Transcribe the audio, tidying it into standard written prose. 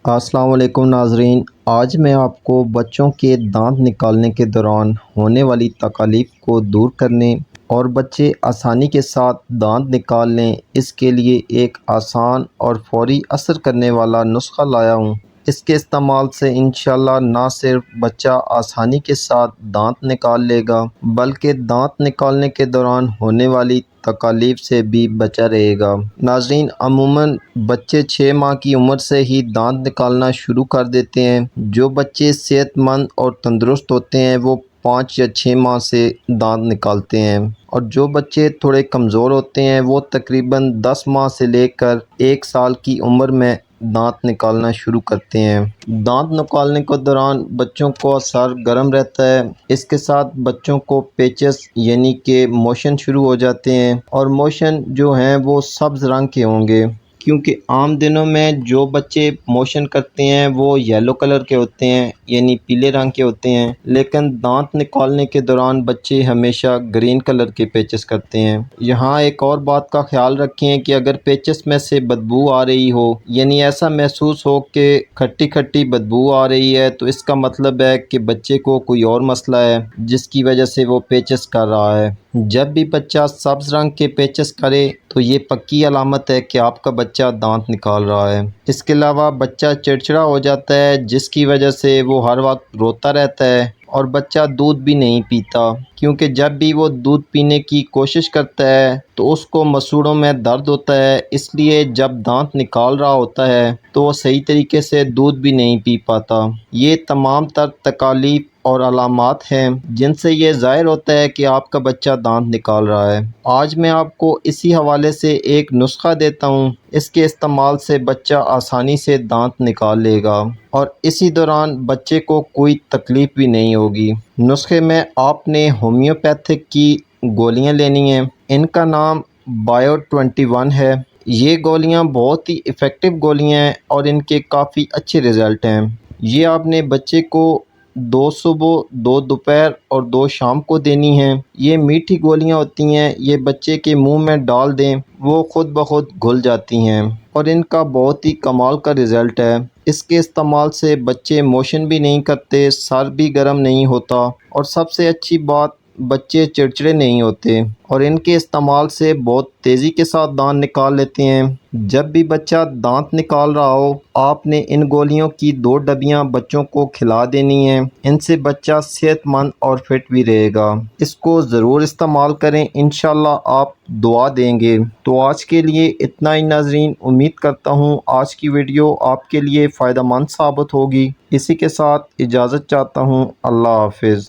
السلام علیکم ناظرین، آج میں آپ کو بچوں کے دانت نکالنے کے دوران ہونے والی تکالیف کو دور کرنے اور بچے آسانی کے ساتھ دانت نکال لیں اس کے لیے ایک آسان اور فوری اثر کرنے والا نسخہ لایا ہوں۔ اس کے استعمال سے انشاءاللہ نہ صرف بچہ آسانی کے ساتھ دانت نکال لے گا بلکہ دانت نکالنے کے دوران ہونے والی تکالیف سے بھی بچا رہے گا۔ ناظرین، عموماً بچے 6 ماہ کی عمر سے ہی دانت نکالنا شروع کر دیتے ہیں۔ جو بچے صحت مند اور تندرست ہوتے ہیں وہ 5 یا 6 ماہ سے دانت نکالتے ہیں، اور جو بچے تھوڑے کمزور ہوتے ہیں وہ تقریباً 10 ماہ سے لے کر 1 سال کی عمر میں دانت نکالنا شروع کرتے ہیں۔ دانت نکالنے کے دوران بچوں کو سر گرم رہتا ہے، اس کے ساتھ بچوں کو پیچس یعنی کہ موشن شروع ہو جاتے ہیں، اور موشن جو ہیں وہ سبز رنگ کے ہوں گے، کیونکہ عام دنوں میں جو بچے موشن کرتے ہیں وہ یلو کلر کے ہوتے ہیں یعنی پیلے رنگ کے ہوتے ہیں، لیکن دانت نکالنے کے دوران بچے ہمیشہ گرین کلر کے پیچس کرتے ہیں۔ یہاں ایک اور بات کا خیال رکھیں کہ اگر پیچس میں سے بدبو آ رہی ہو، یعنی ایسا محسوس ہو کہ کھٹی کھٹی بدبو آ رہی ہے، تو اس کا مطلب ہے کہ بچے کو کوئی اور مسئلہ ہے جس کی وجہ سے وہ پیچس کر رہا ہے۔ جب بھی بچہ سبز رنگ کے پیچس کرے تو یہ پکی علامت ہے کہ آپ کا بچہ دانت نکال رہا ہے۔ اس کے علاوہ بچہ چڑچڑا ہو جاتا ہے جس کی وجہ سے وہ ہر وقت روتا رہتا ہے، اور بچہ دودھ بھی نہیں پیتا، کیونکہ جب بھی وہ دودھ پینے کی کوشش کرتا ہے تو اس کو مسوڑوں میں درد ہوتا ہے، اس لیے جب دانت نکال رہا ہوتا ہے تو وہ صحیح طریقے سے دودھ بھی نہیں پی پاتا۔ یہ تمام تر تکالیف اور علامات ہیں جن سے یہ ظاہر ہوتا ہے کہ آپ کا بچہ دانت نکال رہا ہے۔ آج میں آپ کو اسی حوالے سے ایک نسخہ دیتا ہوں، اس کے استعمال سے بچہ آسانی سے دانت نکال لے گا اور اسی دوران بچے کو کوئی تکلیف بھی نہیں ہوگی۔ نسخے میں آپ نے ہومیوپیتھک کی گولیاں لینی ہیں، ان کا نام بایو 21 ہے۔ یہ گولیاں بہت ہی ایفیکٹو گولیاں ہیں اور ان کے کافی اچھے رزلٹ ہیں۔ یہ آپ نے بچے کو 2 صبح، 2 دوپہر اور 2 شام کو دینی ہیں۔ یہ میٹھی گولیاں ہوتی ہیں، یہ بچے کے منہ میں ڈال دیں وہ خود بخود گھل جاتی ہیں، اور ان کا بہت ہی کمال کا رزلٹ ہے۔ اس کے استعمال سے بچے موشن بھی نہیں کرتے، سر بھی گرم نہیں ہوتا، اور سب سے اچھی بات بچے چڑچڑے نہیں ہوتے، اور ان کے استعمال سے بہت تیزی کے ساتھ دانت نکال لیتے ہیں۔ جب بھی بچہ دانت نکال رہا ہو آپ نے ان گولیوں کی 2 ڈبیاں بچوں کو کھلا دینی ہیں، ان سے بچہ صحت مند اور فٹ بھی رہے گا۔ اس کو ضرور استعمال کریں، انشاءاللہ آپ دعا دیں گے۔ تو آج کے لیے اتنا ہی ناظرین، امید کرتا ہوں آج کی ویڈیو آپ کے لیے فائدہ مند ثابت ہوگی۔ اسی کے ساتھ اجازت چاہتا ہوں، اللہ حافظ۔